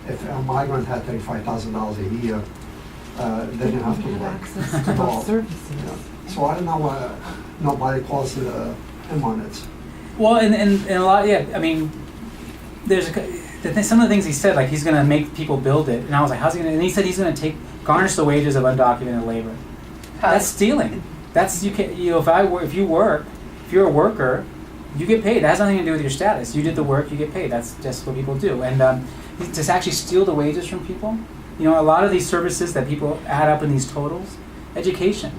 if a migrant had $35,000 a year, they didn't have to work access to at all. those services. Yeah. So I don't know why nobody calls him on it. Well, and a lot, yeah. I mean, there's some of the things he said, like he's going to make people build it, and I was like, how's he going to? And he said he's going to garnish the wages of undocumented labor. That's stealing. That's if you're a worker, you get paid. That has nothing to do with your status. You did the work, you get paid. That's just what people do. And to actually steal the wages from people, a lot of these services that people add up in these totals, education,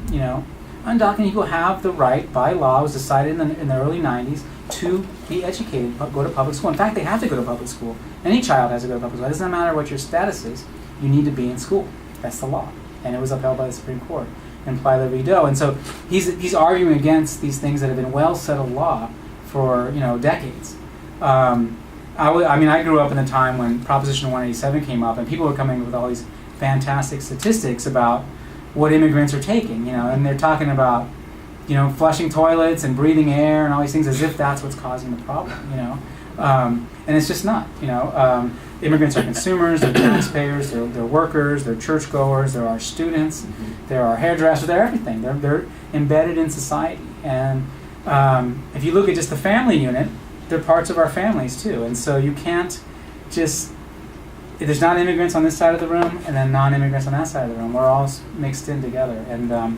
undocumented people have the right, by law, was decided in the early 90s, to be educated, go to public school. In fact, they have to go to public school. Any child has to go to public school. It doesn't matter what your status is, you need to be in school. That's the law. And it was upheld by the Supreme Court in Ply Vido. And so he's arguing against these things that have been well settled law for decades. I grew up in the time when Proposition 187 came up, and people were coming with all these fantastic statistics about what immigrants are taking, and they're talking about, flushing toilets and breathing air and all these things as if that's what's causing the problem, and it's just not, Immigrants are consumers, they're taxpayers, they're workers, they're churchgoers, they're our students, they're our hairdressers, they're everything. They're embedded in society. And if you look at just the family unit, they're parts of our families too. And so you can't just, if there's not immigrants on this side of the room and then non-immigrants on that side of the room, we're all mixed in together. And at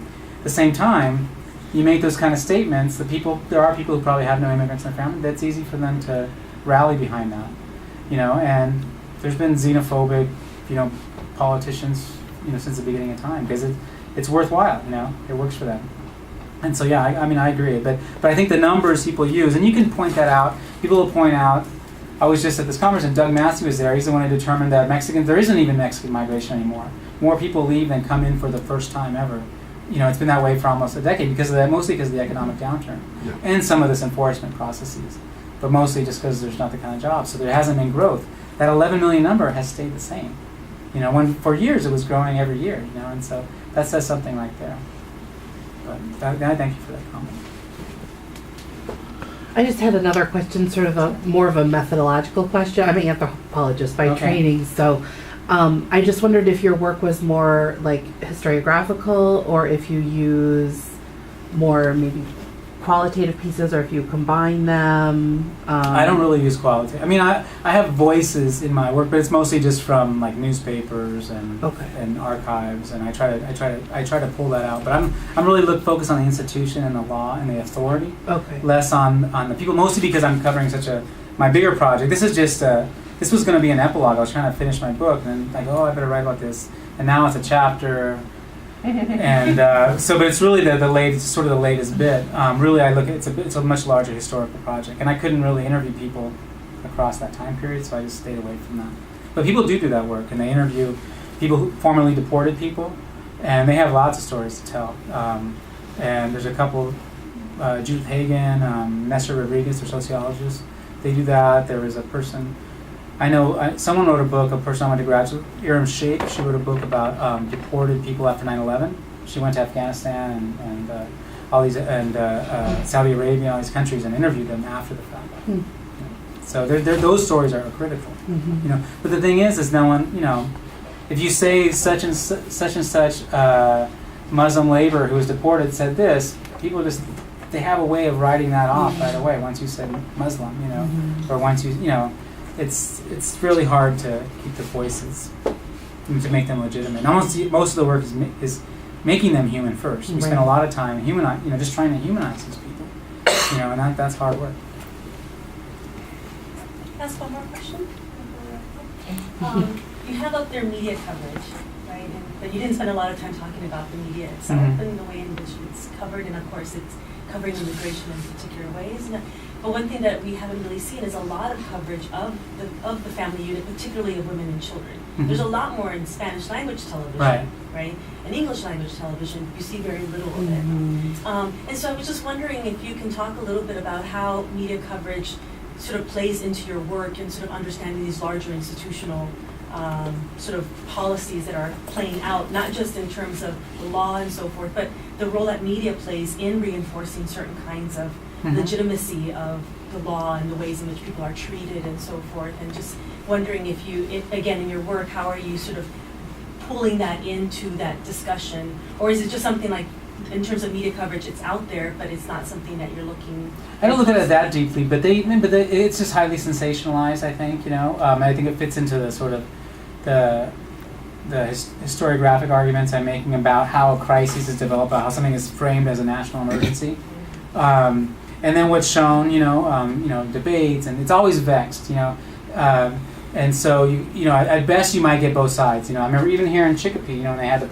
the same time, you make those kind of statements, there are people who probably have no immigrants in their family, that's easy for them to rally behind that. And there's been xenophobic, politicians, since the beginning of time, because it's worthwhile, it works for them. And so, yeah, I agree. But I think the numbers people use, and you can point that out, people will point out, I was just at this conference and Doug Massey was there, he's the one who determined that there isn't even Mexican migration anymore. More people leave than come in for the first time ever. It's been that way for almost a decade mostly because of the economic downturn and some of this enforcement processes. But mostly just because there's not the kind of jobs. So there hasn't been growth. That 11 million number has stayed the same. When for years it was growing every year, and so that says something right there. But I thank you for that comment. I just had another question, sort of more of a methodological question. I'm an anthropologist by training, so I just wondered if your work was more like historiographical or if you use more maybe qualitative pieces, or if you combine them. I don't really use qualitative. I have voices in my work, but it's mostly just from like newspapers and archives, and I try to pull that out. But I'm really focused on the institution and the law and the authority, less on the people. Mostly because I'm covering my bigger project. This is just this was going to be an epilogue. I was trying to finish my book, and then I better write about this, and now it's a chapter. And but it's really the latest bit. Really, I look at it's a much larger historical project, and I couldn't really interview people across that time period, so I just stayed away from that. But people do that work, and they interview people who formerly deported people, and they have lots of stories to tell. And there's a couple, Judith Hagen, Nestor Rodriguez, they're sociologists. They do that. There was a person. I know someone wrote a book, a person I went to graduate, Iram Sheikh, she wrote a book about deported people after 9/11. She went to Afghanistan and all these, and Saudi Arabia, all these countries, and interviewed them after the fact. So those stories are critical. But the thing is no one, if you say such and such Muslim labor who was deported said this, people they have a way of writing that off right away once you said Muslim, or once you, it's really hard to keep the voices, to make them legitimate. Most of the work is making them human first. We spend a lot of time just trying to humanize these people, and that's hard work. Ask one more question. You have up there media coverage, right? But you didn't spend a lot of time talking about the media itself and the way in which it's covered, and of course it's covering immigration in particular ways. But one thing that we haven't really seen is a lot of coverage of the family unit, particularly of women and children. There's a lot more in Spanish language television, right? And English language television, you see very little of it. And so I was just wondering if you can talk a little bit about how media coverage sort of plays into your work and sort of understanding these larger institutional sort of policies that are playing out, not just in terms of the law and so forth, but the role that media plays in reinforcing certain kinds of legitimacy of the law and the ways in which people are treated and so forth, and just wondering if again, in your work, how are you sort of pulling that into that discussion? Or is it just something like, in terms of media coverage, it's out there, but it's not something that you're looking. I don't look at it that deeply, but it's just highly sensationalized. I think I think it fits into the sort of the historiographic arguments I'm making about how a crisis is developed, how something is framed as a national emergency, and then what's shown, debates, and it's always vexed, and so at best you might get both sides. I remember even here in Chicopee, when they had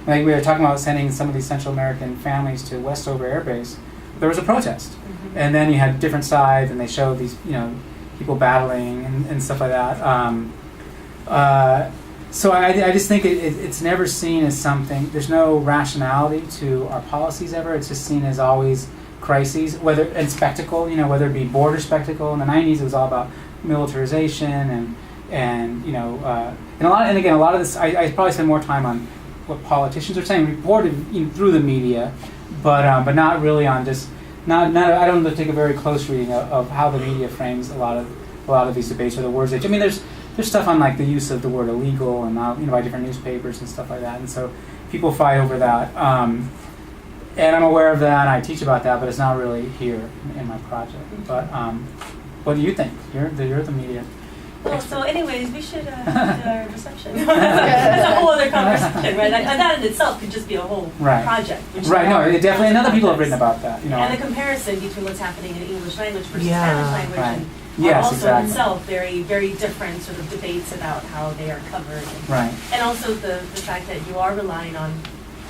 like we were talking about sending some of these Central American families to Westover Air Base, there was a protest, and then you had different sides, and they showed these people battling and stuff like that. So I just think it's never seen as something. There's no rationality to our policies ever. It's just seen as always crises, and spectacle. Whether it be border spectacle in the '90s, it was all about militarization and a lot of this. I probably spend more time on what politicians are saying, reported through the media, but not really on just not. I don't take a very close reading of how the media frames a lot of these debates or the words. There's stuff on like the use of the word illegal and by different newspapers and stuff like that, and so people fight over that. And I'm aware of that, and I teach about that, but it's not really here in my project. But what do you think? You're the media. Well, so anyways, we should do our reception. That's a whole other conversation, right? That in itself could just be a whole project. Right. No, definitely. And other people have written about that. And the comparison between what's happening in English language versus Spanish language, right. and also in itself very, very different sort of debates about how they are covered. And also the fact that you are relying on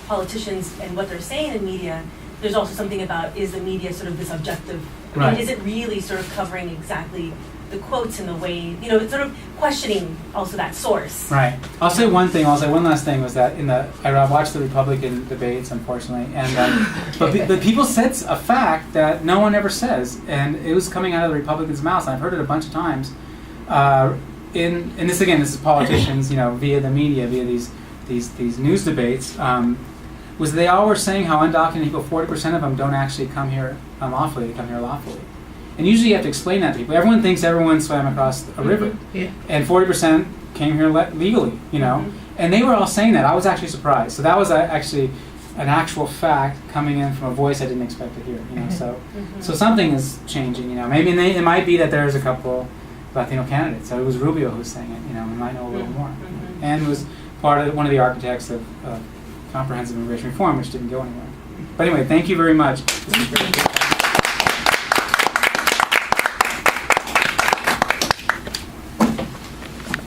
politicians and what they're saying in media. There's also something about, is the media sort of this objective? I mean, is it really sort of covering exactly the quotes in the way, it's sort of questioning also that source. Right. I'll say one last thing was that I watched the Republican debates, unfortunately, and but people said a fact that no one ever says, and it was coming out of the Republicans' mouths, and I've heard it a bunch of times. And this is politicians, via the media, via these news debates, was they all were saying how undocumented people, 40% of them don't actually come here unlawfully, they come here lawfully. And usually you have to explain that to people. Everyone thinks everyone swam across a river. Yeah. And 40% came here legally, And they were all saying that. I was actually surprised. So that was actually an actual fact coming in from a voice I didn't expect to hear, So something is changing, Maybe it might be that there's a couple Latino candidates. So it was Rubio who's saying it, we might know a little more. And was one of the architects of comprehensive immigration reform, which didn't go anywhere. But anyway, thank you very much.